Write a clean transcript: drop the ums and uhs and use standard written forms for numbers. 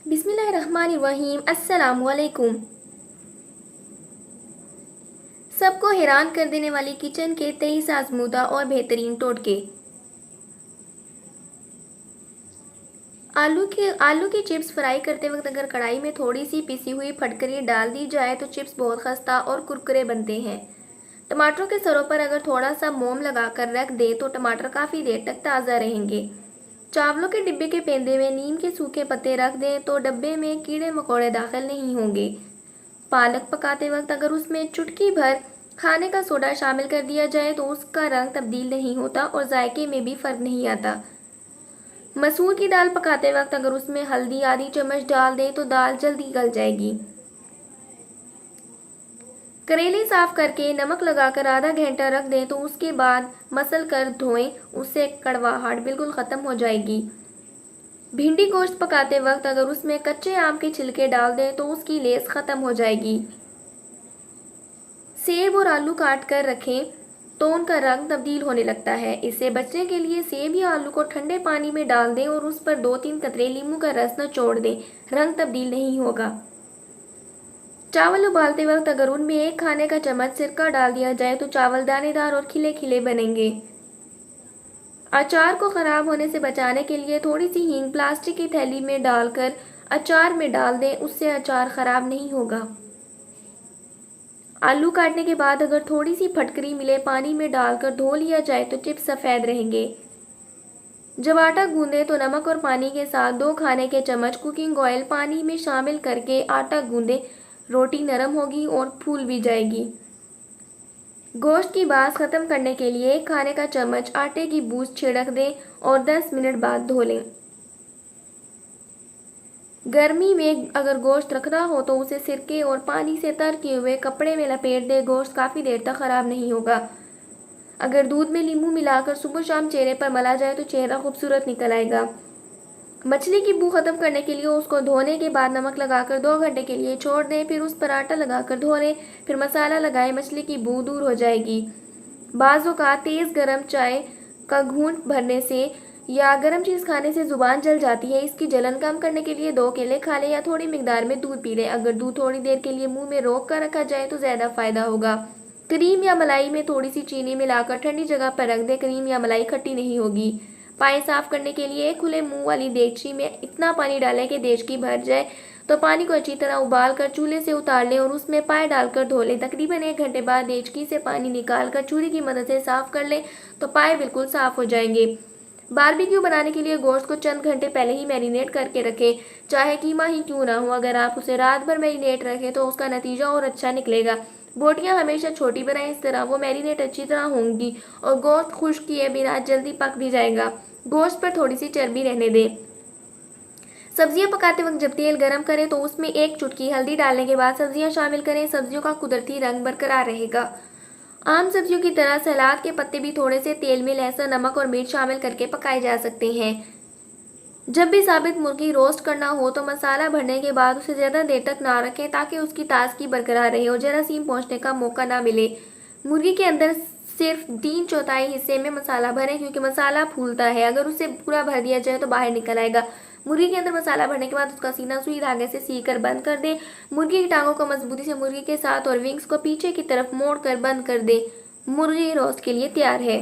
बिस्मिल्लाहिर्रहमानिर्रहीम। अस्सलामुअलैकुम। सबको हैरान कर देने वाली किचन के 23 आजमूदा और बेहतरीन टोटके। आलू की चिप्स फ्राई करते वक्त अगर कढ़ाई में थोड़ी सी पिसी हुई फटकरी डाल दी जाए तो चिप्स बहुत खस्ता और कुरकुरे बनते हैं। टमाटरों के सरों पर अगर थोड़ा सा मोम लगाकर रख दे तो टमाटर काफ़ी देर तक ताज़ा रहेंगे। चावलों के डिब्बे के पेंदे में नीम के सूखे पत्ते रख दें तो डब्बे में कीड़े मकोड़े दाखिल नहीं होंगे। पालक पकाते वक्त अगर उसमें चुटकी भर खाने का सोडा शामिल कर दिया जाए तो उसका रंग तब्दील नहीं होता और जायके में भी फर्क नहीं आता। मसूर की दाल पकाते वक्त अगर उसमें हल्दी आधी चम्मच डाल दें तो दाल जल्दी गल जाएगी। करेले साफ करके नमक लगाकर आधा घंटा रख दें तो उसके बाद मसल कर धोएं, उससे कड़वाहट बिल्कुल ख़त्म हो जाएगी। भिंडी गोश्त पकाते वक्त अगर उसमें कच्चे आम के छिलके डाल दें तो उसकी लेस ख़त्म हो जाएगी। सेब और आलू काट कर रखें तो उनका रंग तब्दील होने लगता है। इससे बचने के लिए सेब या आलू को ठंडे पानी में डाल दें और उस पर 2-3 कतरे नींबू का रस निचोड़ दें, रंग तब्दील नहीं होगा। चावल उबालते वक्त अगर उनमें 1 खाने का चम्मच सिरका डाल दिया जाए तो चावल दानेदार और खिले खिले बनेंगे। अचार को ख़राब होने से बचाने के लिए थोड़ी सी हींग प्लास्टिक की थैली में डालकर अचार में डाल दें, उससे अचार ख़राब नहीं होगा। आलू काटने के बाद अगर थोड़ी सी फटकरी मिले पानी में डालकर धो लिया जाए तो चिप्स सफ़ेद रहेंगे। जब आटा गूंदें तो नमक और पानी के साथ 2 खाने के चम्मच कुकिंग ऑयल पानी में शामिल करके आटा गूंदें, रोटी नरम होगी और फूल भी जाएगी। गोश्त की बास ख़त्म करने के लिए 1 खाने का चम्मच आटे की बूंद छिड़क दें और 10 मिनट बाद धो लें। गर्मी में अगर गोश्त रखना हो तो उसे सिरके और पानी से तर किए हुए कपड़े में लपेट दें, गोश्त काफ़ी देर तक ख़राब नहीं होगा। अगर दूध में नींबू मिलाकर सुबह शाम चेहरे पर मला जाए तो चेहरा खूबसूरत निकल आएगा। मछली की बू ख़त्म करने के लिए उसको धोने के बाद नमक लगाकर 2 घंटे के लिए छोड़ दें, फिर उस पर आटा लगाकर धो लें, फिर मसाला लगाएं, मछली की बू दूर हो जाएगी। बाज़ औक़ात तेज़ गर्म चाय का घूंट भरने से या गर्म चीज़ खाने से ज़ुबान जल जाती है। इसकी जलन कम करने के लिए 2 केले खा लें या थोड़ी मिकदार में दूध पी लें। अगर दूध थोड़ी देर के लिए मुंह में रोक कर रखा जाए तो ज़्यादा फ़ायदा होगा। क्रीम या मलाई में थोड़ी सी चीनी मिलाकर ठंडी जगह पर रख दें, क्रीम या मलाई खट्टी नहीं होगी। पाए साफ़ करने के लिए खुले मुंह वाली देगची में इतना पानी डालें कि देगची भर जाए, तो पानी को अच्छी तरह उबाल कर चूल्हे से उतार लें और उसमें पाए डालकर धो लें। तकरीबन 1 घंटे बाद देगची से पानी निकाल कर छुरी की मदद से साफ़ कर लें तो पाए बिल्कुल साफ़ हो जाएंगे। बारबेक्यू बनाने के लिए गोश्त को चंद घंटे पहले ही मैरिनेट करके रखें, चाहे कीमा ही क्यों ना हो। अगर आप उसे रात भर मैरिनेट रखें तो उसका नतीजा और अच्छा निकलेगा। बोटियां हमेशा छोटी बनाएं, इस तरह वो मैरिनेट अच्छी तरह होंगी और गोश्त खुश्क किए बिना जल्दी पक भी जाएगा। गोश्त पर थोड़ी सी चर्बी रहने दें। सब्जियां पकाते वक्त जब तेल गर्म करें तो उसमें 1 चुटकी हल्दी डालने के बाद सब्जियां शामिल करें, सब्जियों का कुदरती रंग बरकरार रहेगा। आम सब्जियों की तरह सलाद के पत्ते भी थोड़े से तेल में लहसुन, नमक और मिर्च शामिल करके पकाए जा सकते हैं। जब भी साबित मुर्गी रोस्ट करना हो तो मसाला भरने के बाद उसे ज़्यादा देर तक ना रखें ताकि उसकी ताजगी बरकरार रहे और जरासीम पहुंचने का मौका ना मिले। मुर्गी के अंदर सिर्फ 3/4 हिस्से में मसाला भरें क्योंकि मसाला फूलता है। अगर उसे पूरा भर दिया जाए तो बाहर निकल आएगा। मुर्गी के अंदर मसाला भरने के बाद उसका सीना सुई धागे से सी कर बंद कर दें। मुर्गी की टांगों को मजबूती से मुर्गी के साथ और विंग्स को पीछे की तरफ मोड़ कर बंद कर दें। मुर्गी रोस्ट के लिए तैयार है।